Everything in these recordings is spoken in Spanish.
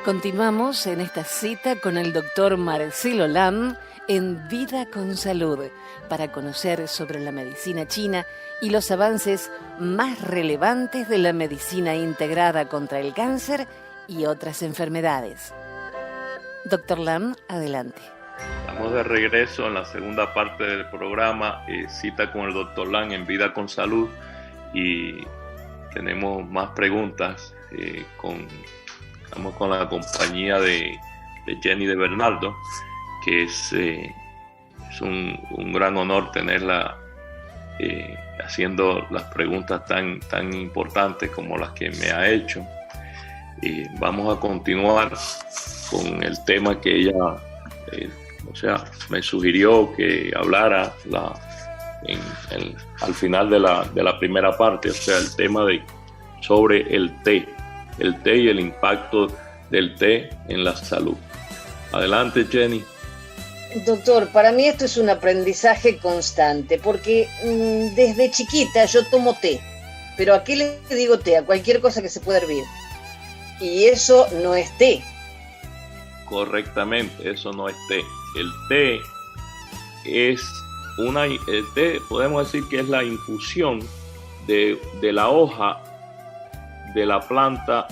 Continuamos en esta cita con el doctor Marcelo Lam en Vida con Salud para conocer sobre la medicina china y los avances más relevantes de la medicina integrada contra el cáncer y otras enfermedades. Doctor Lam, adelante. Estamos de regreso en la segunda parte del programa, cita con el doctor Lam en Vida con Salud, y tenemos más preguntas. Estamos con la compañía de Jenny de Bernardo, que es un gran honor tenerla haciendo las preguntas tan importantes como las que me ha hecho. Vamos a continuar con el tema que ella me sugirió que hablara al final de la primera parte, o sea, el tema sobre el té y el impacto del té en la salud. Adelante, Jenny. Doctor, para mí esto es un aprendizaje constante, porque desde chiquita yo tomo té, pero ¿a qué le digo té? A cualquier cosa que se pueda hervir. Y eso no es té. Correctamente, eso no es té. El té podemos decir que es la infusión de la hoja de la planta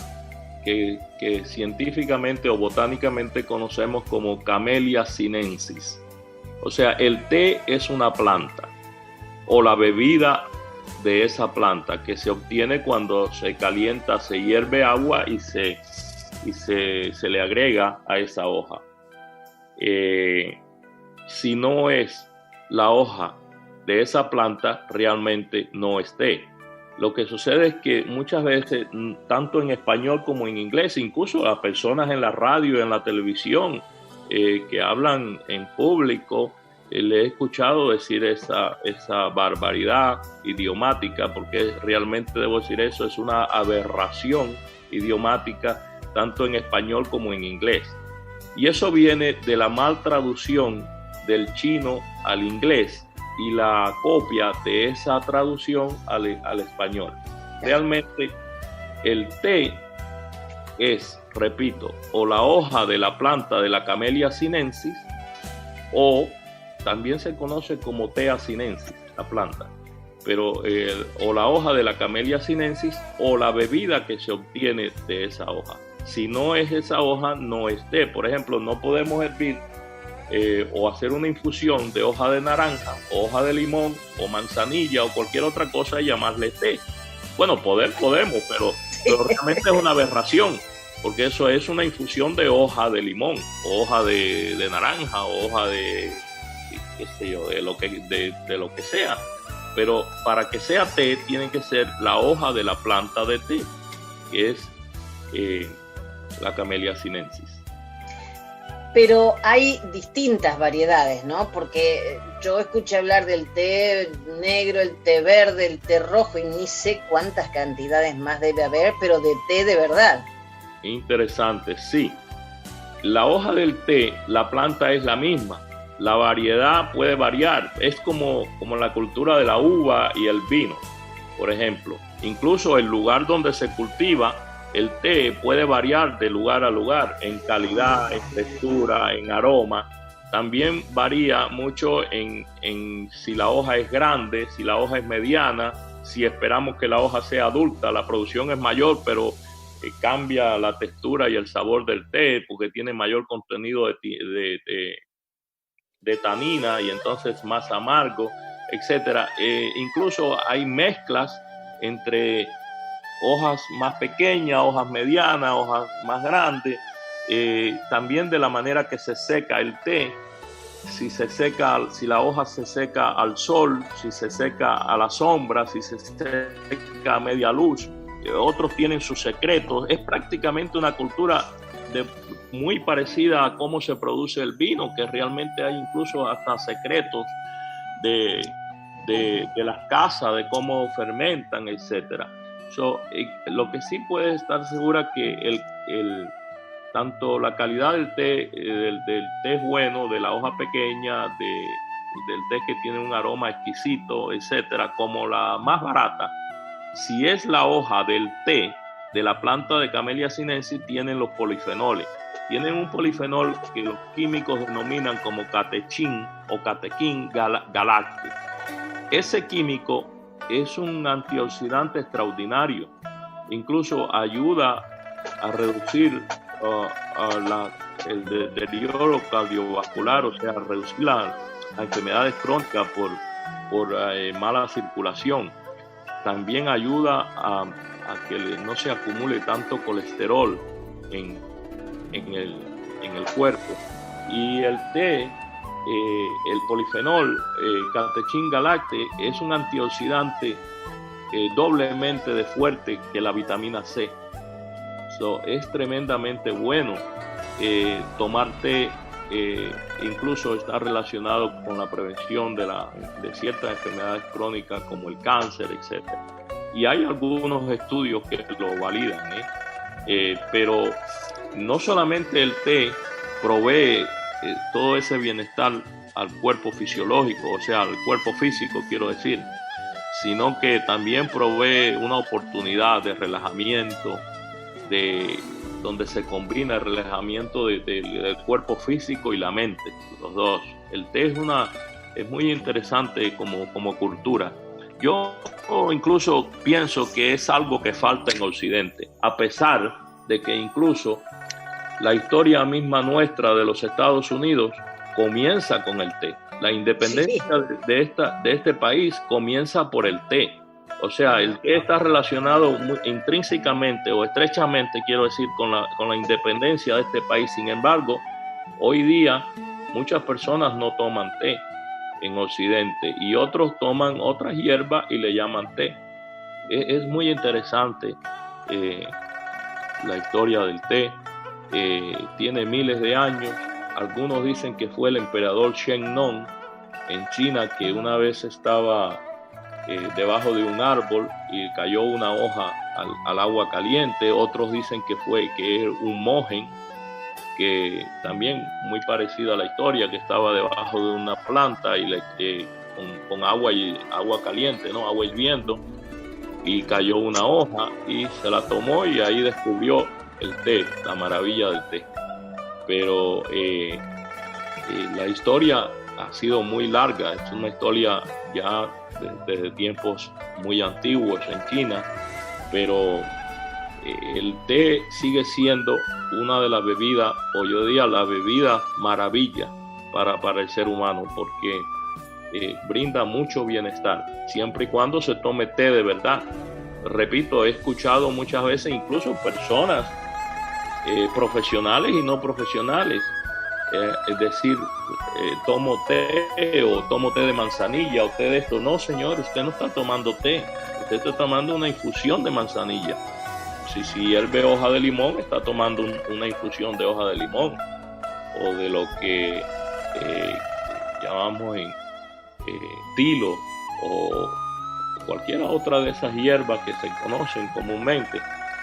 que científicamente o botánicamente conocemos como Camellia sinensis. O sea, el té es una planta o la bebida de esa planta que se obtiene cuando se calienta, se hierve agua y se le agrega a esa hoja. Si no es la hoja de esa planta, realmente no es té. Lo que sucede es que muchas veces, tanto en español como en inglés, incluso a personas en la radio y en la televisión que hablan en público, le he escuchado decir esa barbaridad idiomática, porque realmente debo decir eso, es una aberración idiomática, tanto en español como en inglés. Y eso viene de la mal traducción del chino al inglés y la copia de esa traducción al español. Realmente el té es, repito, o la hoja de la planta de la Camellia sinensis, o también se conoce como Thea sinensis, la planta, pero o la hoja de la Camellia sinensis o la bebida que se obtiene de esa hoja. Si no es esa hoja, no es té. Por ejemplo, no podemos hervir o hacer una infusión de hoja de naranja, o hoja de limón, o manzanilla, o cualquier otra cosa y llamarle té. Bueno, podemos, pero realmente es una aberración, porque eso es una infusión de hoja de limón, o hoja de naranja, o hoja de qué sé yo, de lo que sea. Pero para que sea té, tiene que ser la hoja de la planta de té, que es la Camellia sinensis. Pero hay distintas variedades, ¿no? Porque yo escuché hablar del té negro, el té verde, el té rojo, y ni sé cuántas cantidades más debe haber, pero de té de verdad. Interesante, sí. La hoja del té, la planta es la misma. La variedad puede variar. Es como la cultura de la uva y el vino, por ejemplo. Incluso el lugar donde se cultiva el té puede variar de lugar a lugar, en calidad, en textura, en aroma. También varía mucho en si la hoja es grande, si la hoja es mediana, si esperamos que la hoja sea adulta. La producción es mayor, pero cambia la textura y el sabor del té porque tiene mayor contenido de tanina y entonces más amargo, etc. Incluso hay mezclas entre hojas más pequeñas, hojas medianas, hojas más grandes, también de la manera que se seca el té, si la hoja se seca al sol, si se seca a la sombra, si se seca a media luz. Otros tienen sus secretos. Es prácticamente una cultura muy parecida a cómo se produce el vino, que realmente hay incluso hasta secretos de las casas, de cómo fermentan, etcétera. Lo que sí puedes estar segura que tanto la calidad del té es bueno, de la hoja pequeña, del té que tiene un aroma exquisito, etcétera, como la más barata. Si es la hoja del té de la planta de Camellia sinensis tienen los polifenoles. Tienen un polifenol que los químicos denominan como catechín o catequín galacte. Ese químico es un antioxidante extraordinario. Incluso ayuda a reducir el deterioro cardiovascular, o sea, a reducir las enfermedades crónicas por mala circulación. También ayuda a que no se acumule tanto colesterol en el cuerpo. Y el té, el polifenol catechín galacte, es un antioxidante doblemente de fuerte que la vitamina C. Es tremendamente bueno tomar té. Incluso está relacionado con la prevención de ciertas enfermedades crónicas como el cáncer, etc. Y hay algunos estudios que lo validan, pero no solamente el té provee todo ese bienestar al cuerpo fisiológico, o sea, al cuerpo físico, quiero decir, sino que también provee una oportunidad de relajamiento, donde se combina el relajamiento del cuerpo físico y la mente, los dos. El té es muy interesante como cultura. Yo incluso pienso que es algo que falta en Occidente, a pesar de que incluso la historia misma nuestra de los Estados Unidos comienza con el té. La independencia de este país comienza por el té. O sea, el té está relacionado intrínsecamente o estrechamente, quiero decir, con la independencia de este país. Sin embargo, hoy día muchas personas no toman té en Occidente y otros toman otras hierbas y le llaman té. Es muy interesante la historia del té. Tiene miles de años. Algunos dicen que fue el emperador Shen Nong en China, que una vez estaba debajo de un árbol y cayó una hoja al agua caliente. Otros dicen que es un mojen, que también muy parecido a la historia, que estaba debajo de una planta y con agua caliente, ¿no? Agua hirviendo, y cayó una hoja y se la tomó y ahí descubrió el té, la maravilla del té. Pero la historia ha sido muy larga, es una historia ya desde tiempos muy antiguos en China, pero el té sigue siendo una de las bebidas, o yo diría la bebida maravilla para el ser humano, porque brinda mucho bienestar, siempre y cuando se tome té de verdad. Repito, he escuchado muchas veces incluso personas profesionales y no profesionales, es decir, tomo té o tomo té de manzanilla o té de esto. No, señor, usted no está tomando té, usted está tomando una infusión de manzanilla. Si hierve hoja de limón, está tomando una infusión de hoja de limón, o de lo que llamamos tilo, o cualquiera otra de esas hierbas que se conocen comúnmente.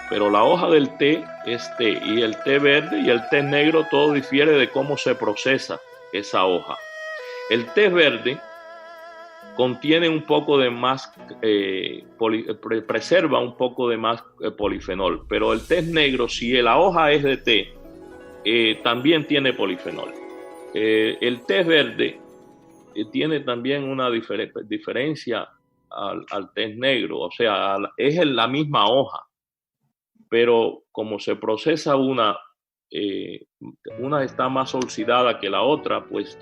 Pero la hoja del té es té, y el té verde y el té negro todo difiere de cómo se procesa esa hoja. El té verde contiene un poco de más, preserva un poco de más polifenol, pero el té negro, si la hoja es de té, también tiene polifenol. El té verde tiene también una diferencia al té negro, o sea, es la misma hoja, pero como se procesa una está más oxidada que la otra, pues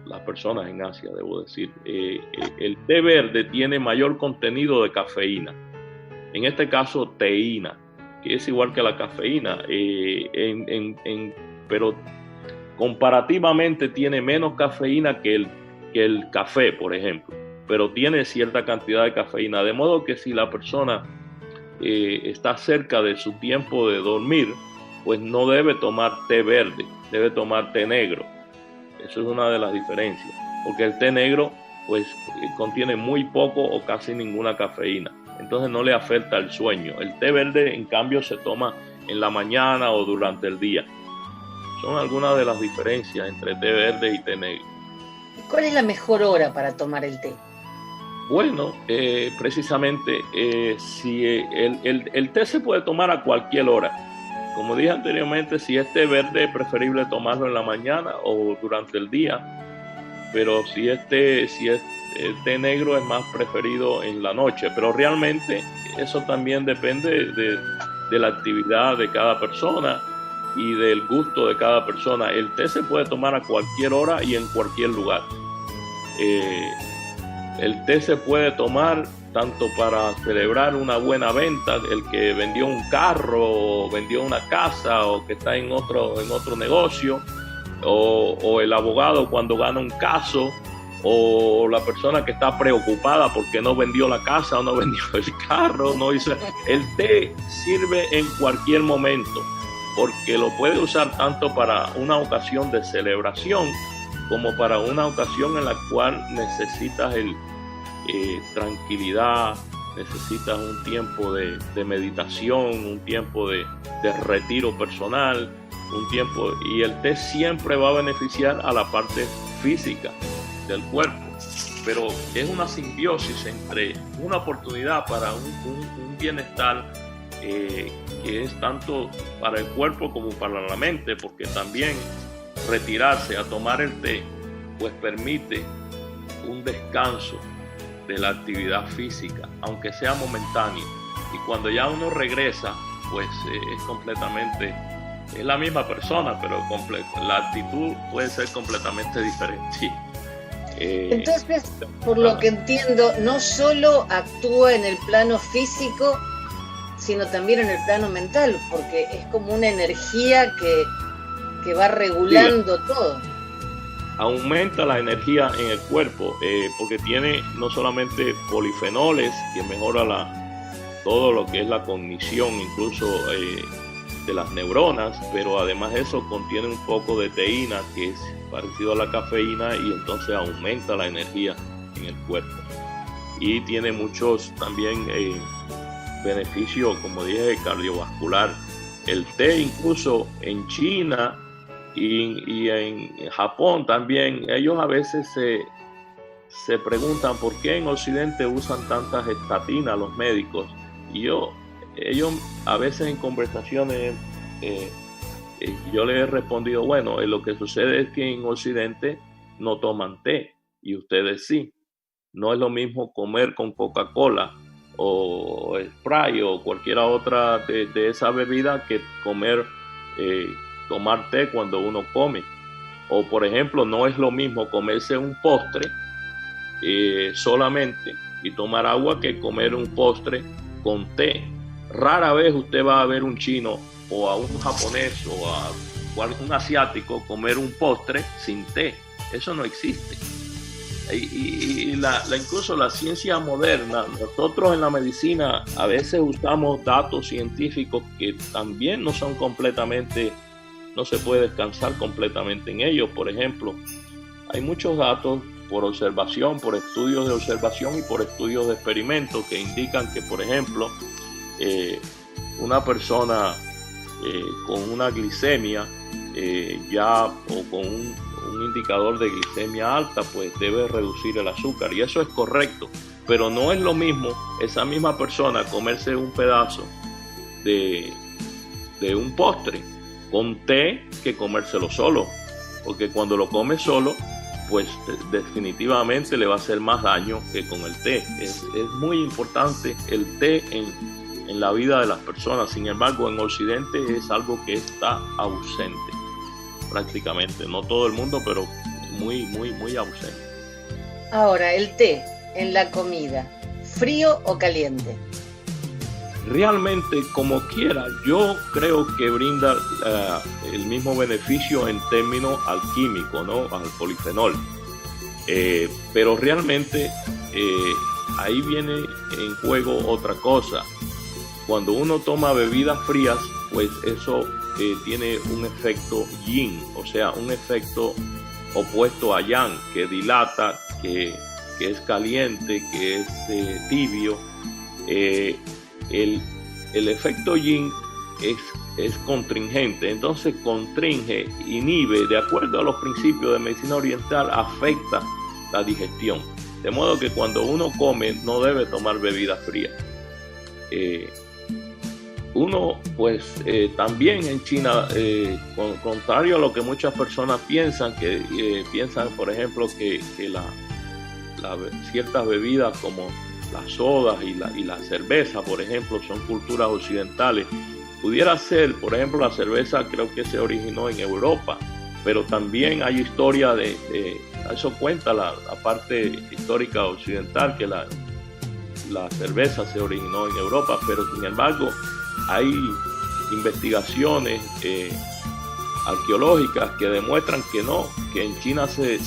las personas en Asia, debo decir, el té verde tiene mayor contenido de cafeína, en este caso teína, que es igual que la cafeína, pero comparativamente tiene menos cafeína que el café, por ejemplo, pero tiene cierta cantidad de cafeína, de modo que si la persona está cerca de su tiempo de dormir, pues no debe tomar té verde, debe tomar té negro. Eso es una de las diferencias, porque el té negro pues contiene muy poco o casi ninguna cafeína, entonces no le afecta el sueño. El té verde, en cambio, se toma en la mañana o durante el día. Son algunas de las diferencias entre té verde y té negro. ¿Cuál es la mejor hora para tomar el té? Bueno, precisamente, si el té se puede tomar a cualquier hora. Como dije anteriormente, si es té verde es preferible tomarlo en la mañana o durante el día, pero si es té negro es más preferido en la noche. Pero realmente eso también depende de la actividad de cada persona y del gusto de cada persona. El té se puede tomar a cualquier hora y en cualquier lugar. El té se puede tomar tanto para celebrar una buena venta, el que vendió un carro o vendió una casa o que está en otro negocio, o el abogado cuando gana un caso, o la persona que está preocupada porque no vendió la casa o no vendió el carro. No hizo. El té sirve en cualquier momento porque lo puede usar tanto para una ocasión de celebración como para una ocasión en la cual necesitas tranquilidad, necesitas un tiempo de meditación, un tiempo de retiro personal, y el té siempre va a beneficiar a la parte física del cuerpo, pero es una simbiosis entre una oportunidad para un bienestar que es tanto para el cuerpo como para la mente, porque también retirarse a tomar el té pues permite un descanso de la actividad física, aunque sea momentáneo, y cuando ya uno regresa pues es la misma persona, pero la actitud puede ser completamente diferente. Entonces, por lo que entiendo, no solo actúa en el plano físico, sino también en el plano mental, porque es como una energía que va regulando todo. Aumenta la energía en el cuerpo, porque tiene no solamente polifenoles, que mejora todo lo que es la cognición, incluso de las neuronas, pero además eso contiene un poco de teína, que es parecido a la cafeína, y entonces aumenta la energía en el cuerpo. Y tiene muchos también beneficios, como dije, cardiovascular. El té, incluso en China y en Japón también, ellos a veces se preguntan por qué en Occidente usan tantas estatinas los médicos. Y ellos a veces en conversaciones yo les he respondido, bueno, lo que sucede es que en Occidente no toman té y ustedes sí. No es lo mismo comer con Coca-Cola o Sprite o cualquiera otra de esa bebida que tomar té cuando uno come. O por ejemplo, no es lo mismo comerse un postre solamente y tomar agua que comer un postre con té. Rara vez usted va a ver un chino o a un japonés o a un asiático comer un postre sin té. Eso no existe. Y incluso la ciencia moderna, nosotros en la medicina a veces usamos datos científicos que también no son completamente, no se puede descansar completamente en ellos. Por ejemplo, hay muchos datos por observación, por estudios de observación y por estudios de experimentos que indican que, por ejemplo, una persona con una glicemia o con un indicador de glicemia alta, pues debe reducir el azúcar, y eso es correcto, pero no es lo mismo esa misma persona comerse un pedazo de un postre con té que comérselo solo, porque cuando lo come solo pues definitivamente le va a hacer más daño que con el té. Es muy importante el té en la vida de las personas. Sin embargo, en Occidente es algo que está ausente prácticamente. No todo el mundo, pero muy, muy, muy ausente. Ahora, el té en la comida, ¿frío o caliente? Realmente, como quiera, yo creo que brinda el mismo beneficio en términos alquímicos, ¿no? Al polifenol. Pero realmente ahí viene en juego otra cosa. Cuando uno toma bebidas frías, pues eso tiene un efecto yin, o sea, un efecto opuesto a yang, que dilata, que es caliente, que es tibio. El efecto yin es constringente, entonces constringe, inhibe, de acuerdo a los principios de medicina oriental, afecta la digestión. De modo que cuando uno come no debe tomar bebidas frías. Uno, pues también en China, contrario a lo que muchas personas piensan, piensan, por ejemplo, que ciertas bebidas como las sodas y la cerveza, por ejemplo, son culturas occidentales. Pudiera ser, por ejemplo, la cerveza creo que se originó en Europa, pero también hay historia eso cuenta la parte histórica occidental, que la cerveza se originó en Europa, pero sin embargo hay investigaciones arqueológicas que demuestran que no, que en China se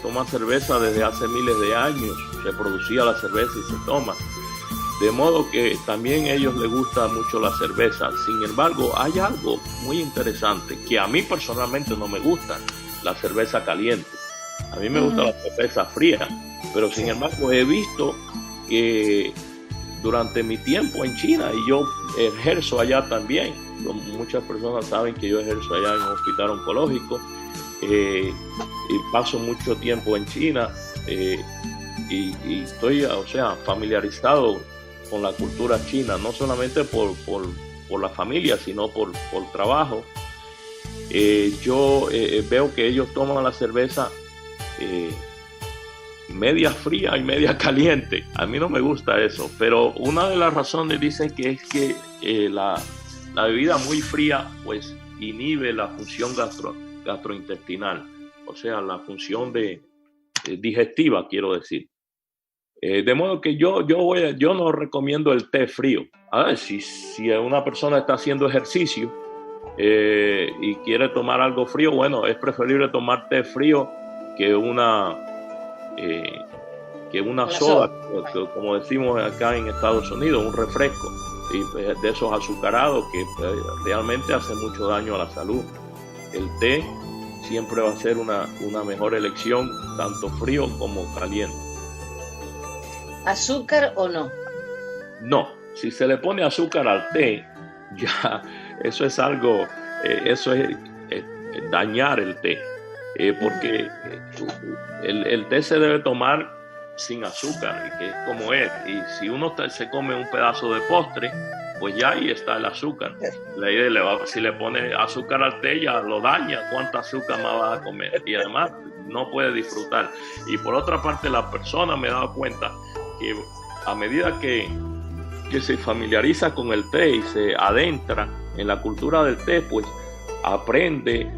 toma cerveza desde hace miles de años, se producía la cerveza y se toma. De modo que también a ellos les gusta mucho la cerveza. Sin embargo, hay algo muy interesante que a mí personalmente no me gusta, la cerveza caliente. A mí me gusta la cerveza fría, pero sin embargo he visto que durante mi tiempo en China, y yo ejerzo allá también, muchas personas saben que yo ejerzo allá en un hospital oncológico, y paso mucho tiempo en China, y estoy, o sea, familiarizado con la cultura china, no solamente por la familia, sino por trabajo. Yo veo que ellos toman la cerveza media fría y media caliente. A mí no me gusta eso, pero una de las razones dicen que es que la bebida muy fría pues inhibe la función gastrointestinal, o sea, la función digestiva, quiero decir. De modo que yo no recomiendo el té frío. A ver, si una persona está haciendo ejercicio y quiere tomar algo frío, bueno, es preferible tomar té frío que una soda, como decimos acá en Estados Unidos, un refresco de esos azucarados que realmente hace mucho daño a la salud. El té siempre va a ser una mejor elección, tanto frío como caliente. ¿Azúcar o no? No, si se le pone azúcar al té, ya eso es algo, eso es dañar el té, porque el té se debe tomar sin azúcar, que es como es, y si uno se come un pedazo de postre, pues ya ahí está el azúcar. La idea, si le pone azúcar al té, ya lo daña. ¿Cuánta azúcar más vas a comer? Y además no puede disfrutar. Y por otra parte, la persona, me he dado cuenta que a medida que se familiariza con el té y se adentra en la cultura del té, pues aprende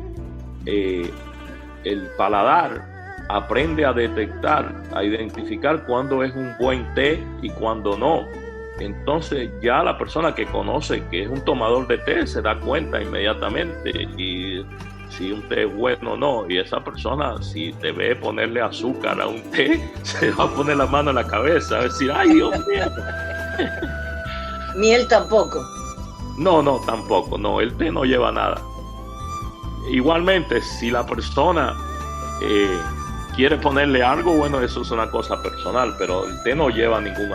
el paladar, aprende a detectar, a identificar cuándo es un buen té y cuándo no. Entonces ya la persona que conoce que es un tomador de té se da cuenta inmediatamente y si un té es bueno o no. Y esa persona, si te ve ponerle azúcar a un té, se va a poner la mano en la cabeza, a decir, ¡ay, Dios mío! Miel tampoco. No, tampoco, no, el té no lleva nada. Igualmente, si la persona quiere ponerle algo, bueno, eso es una cosa personal, pero el té no lleva ningún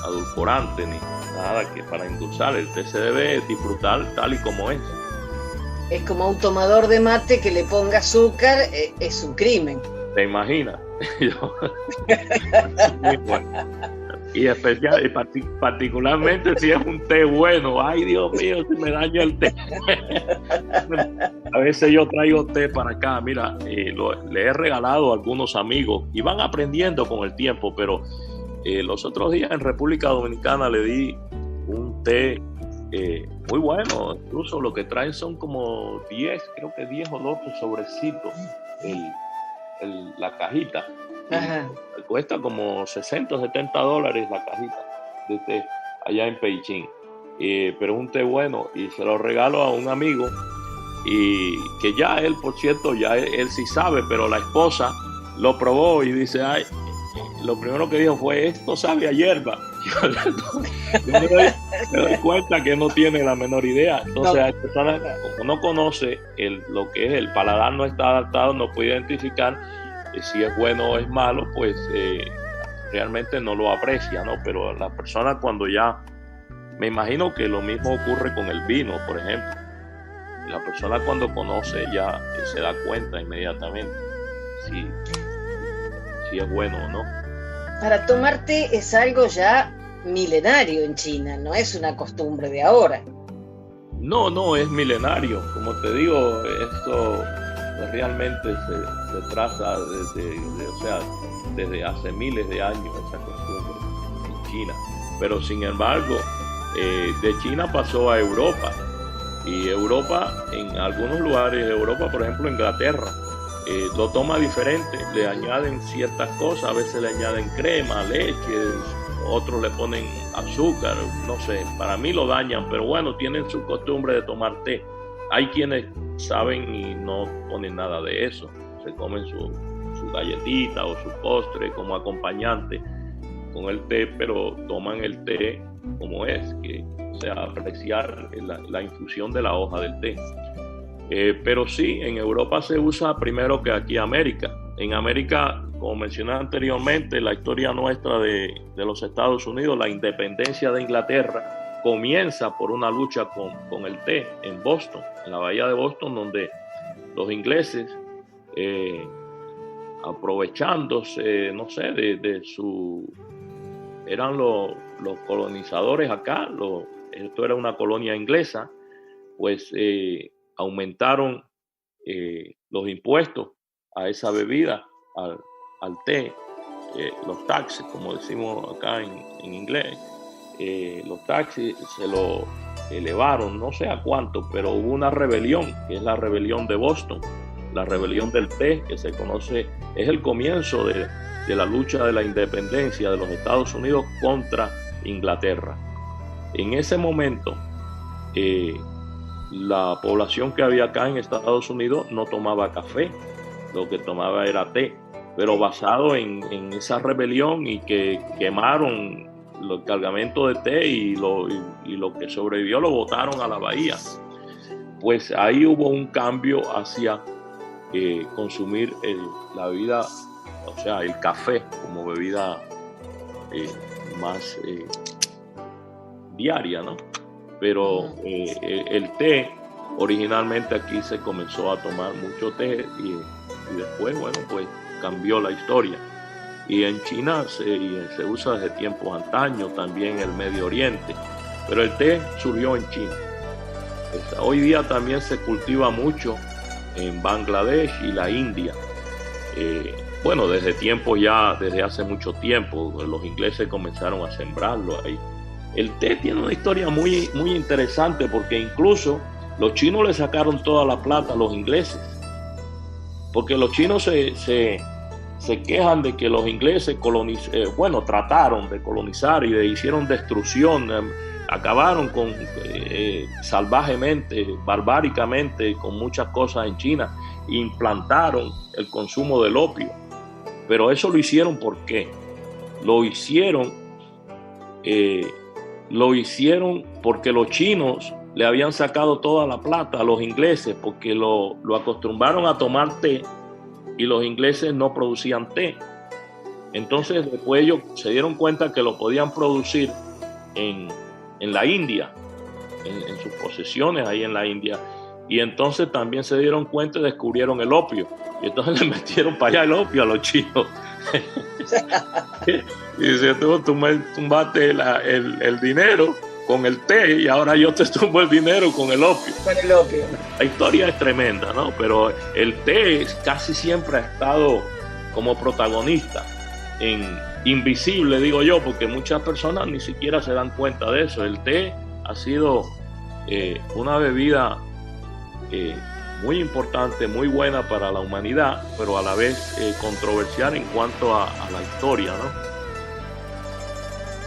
adulcorante ni nada que para endulzar. El té se debe disfrutar tal y como es. Es como un tomador de mate que le ponga azúcar, es un crimen. ¿Te imaginas? Muy bueno. Y particularmente si es un té bueno, ay Dios mío, si me daño el té. A veces yo traigo té para acá, mira, le he regalado a algunos amigos y van aprendiendo con el tiempo, pero los otros días en República Dominicana le di un té muy bueno, incluso lo que traen son como 10 o 12 sobrecitos la cajita. Cuesta como $60 o $70 la cajita de té allá en Beijing, pero es un té bueno y se lo regalo a un amigo y que ya él, por cierto, ya él sí sabe, pero la esposa lo probó y dice, ay, lo primero que dijo fue, esto sabe a hierba. Yo me doy cuenta que no tiene la menor idea. Entonces, no. Hay personas, como no conoce lo que es el paladar, no está adaptado, no puede identificar si es bueno o es malo, pues realmente no lo aprecia, ¿no? Pero la persona cuando ya, me imagino que lo mismo ocurre con el vino, por ejemplo. La persona cuando conoce ya se da cuenta inmediatamente. Sí. si es bueno o no. Para tomar té es algo ya milenario en China, no es una costumbre de ahora. No, es milenario. Como te digo, esto pues, realmente se traza desde hace miles de años esa costumbre en China. Pero sin embargo, de China pasó a Europa. Y Europa, en algunos lugares de Europa, por ejemplo Inglaterra, lo toma diferente, le añaden ciertas cosas, a veces le añaden crema, leche, otros le ponen azúcar, no sé, para mí lo dañan, pero bueno, tienen su costumbre de tomar té. Hay quienes saben y no ponen nada de eso, se comen su galletita o su postre como acompañante con el té, pero toman el té como es, que sea apreciar la infusión de la hoja del té. Pero sí, en Europa se usa primero que aquí en América. En América, como mencioné anteriormente, la historia nuestra de los Estados Unidos, la independencia de Inglaterra, comienza por una lucha con el té en Boston, en la bahía de Boston, donde los ingleses, aprovechándose, no sé, eran los colonizadores acá, esto era una colonia inglesa, pues aumentaron los impuestos a esa bebida, al té, los taxes, como decimos acá en inglés, los taxes se lo elevaron, no sé a cuánto, pero hubo una rebelión, que es la rebelión de Boston, la rebelión del té, que se conoce, es el comienzo de la lucha de la independencia de los Estados Unidos contra Inglaterra. En ese momento, la población que había acá en Estados Unidos no tomaba café, lo que tomaba era té, pero basado en esa rebelión y que quemaron los cargamentos de té y lo que sobrevivió lo botaron a la bahía. Pues ahí hubo un cambio hacia consumir la bebida, o sea, el café como bebida más diaria, ¿no? Pero el té, originalmente aquí se comenzó a tomar mucho té y después, bueno, pues cambió la historia. Y en China se usa desde tiempos antaños, también en el Medio Oriente, pero el té surgió en China. Hoy día también se cultiva mucho en Bangladesh y la India. Bueno, desde hace mucho tiempo, los ingleses comenzaron a sembrarlo ahí. El té tiene una historia muy, muy interesante porque incluso los chinos le sacaron toda la plata a los ingleses. Porque los chinos se quejan de que los ingleses trataron de colonizar y hicieron destrucción, acabaron salvajemente, barbáricamente con muchas cosas en China, implantaron el consumo del opio. Pero eso lo hicieron ¿por qué? Lo hicieron porque los chinos le habían sacado toda la plata a los ingleses porque lo acostumbraron a tomar té y los ingleses no producían té. Entonces después ellos se dieron cuenta que lo podían producir en la India, en sus posesiones ahí en la India. Y entonces también se dieron cuenta y descubrieron el opio. Y entonces le metieron para allá el opio a los chinos. Y dice, tú me tumbaste el dinero con el té y ahora yo te tumbo el dinero con el opio. Con el opio. La historia es tremenda, ¿no? Pero el té casi siempre ha estado como protagonista, invisible, digo yo, porque muchas personas ni siquiera se dan cuenta de eso. El té ha sido una bebida muy importante, muy buena para la humanidad, pero a la vez controversial en cuanto a la historia, ¿no?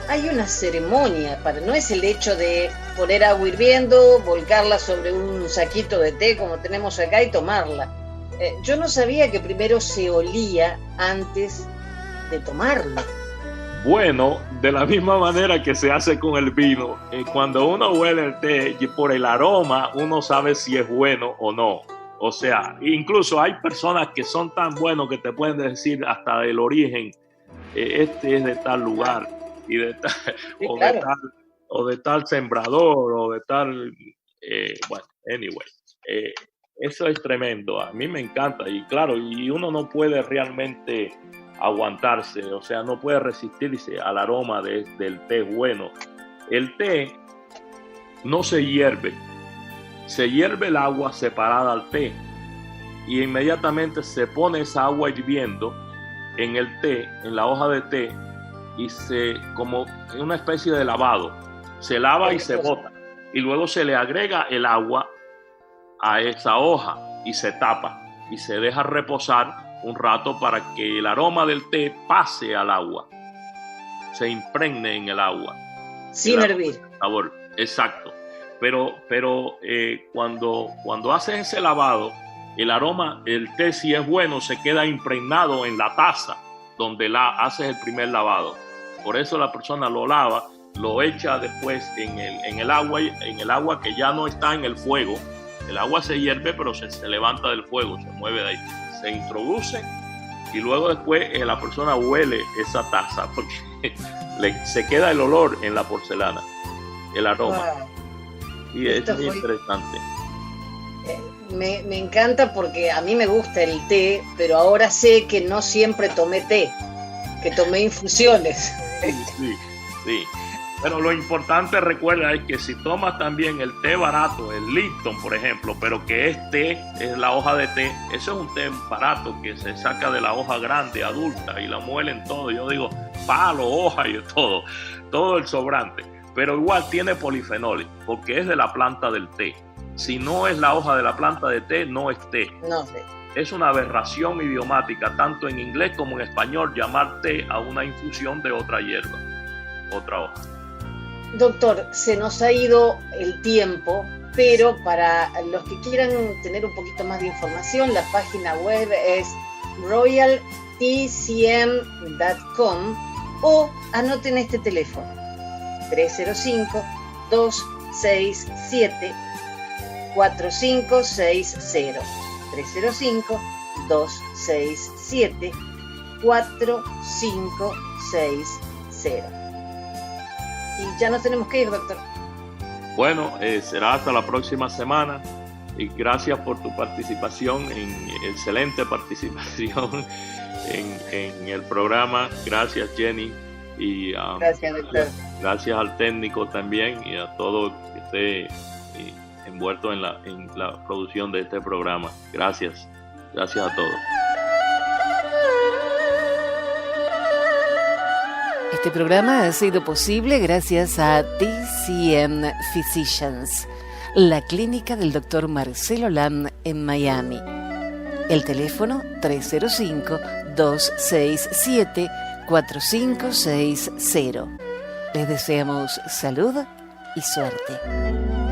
Hay una ceremonia, no es el hecho de poner agua hirviendo, volcarla sobre un saquito de té como tenemos acá y tomarla. Yo no sabía que primero se olía antes de tomarlo. Bueno, de la misma manera que se hace con el vino, cuando uno huele el té, por el aroma uno sabe si es bueno o no. O sea, incluso hay personas que son tan buenos que te pueden decir hasta del origen, este es de tal lugar y de tal, sí, claro. de tal sembrador o de tal, bueno, anyway, eso es tremendo, a mí me encanta y claro, y uno no puede realmente aguantarse, o sea, no puede resistirse al aroma del té bueno. El té no se hierve el agua separada al té y inmediatamente se pone esa agua hirviendo en el té, en la hoja de té, y como en una especie de lavado, se lava y se bota, y luego se le agrega el agua a esa hoja y se tapa y se deja reposar un rato para que el aroma del té pase al agua, se impregne en el agua sin hervir. Sabor, exacto. Pero cuando haces ese lavado, el aroma, el té, si es bueno, se queda impregnado en la taza donde haces el primer lavado. Por eso la persona lo lava, lo echa después en el agua que ya no está en el fuego. El agua se hierve, pero se levanta del fuego, se mueve de ahí, se introduce y luego después la persona huele esa taza porque se queda el olor en la porcelana, el aroma. Wow. Y es muy interesante. Me encanta porque a mí me gusta el té, pero ahora sé que no siempre tomé té, que tomé infusiones. Sí. Pero lo importante, recuerda, es que si tomas también el té barato, el Lipton, por ejemplo, pero que es té, es la hoja de té, eso es un té barato que se saca de la hoja grande, adulta, y la muelen todo. Yo digo, palo, hoja y todo el sobrante. Pero igual tiene polifenoles, porque es de la planta del té. Si no es la hoja de la planta de té, no es té. No sé. Es una aberración idiomática, tanto en inglés como en español, llamar té a una infusión de otra hierba, otra hoja. Doctor, se nos ha ido el tiempo, pero para los que quieran tener un poquito más de información, la página web es royaltcm.com o anoten este teléfono 305-267-4560 305-267-4560. Y ya nos tenemos que ir, doctor. Bueno, será hasta la próxima semana y gracias por tu participación, excelente participación en el programa. Gracias, Jenny, y gracias, doctor. Gracias al técnico también y a todo que esté envuelto en la producción de este programa. Gracias a todos. Este programa ha sido posible gracias a TCM Physicians, la clínica del Dr. Marcelo Lam en Miami. El teléfono 305-267-4560. Les deseamos salud y suerte.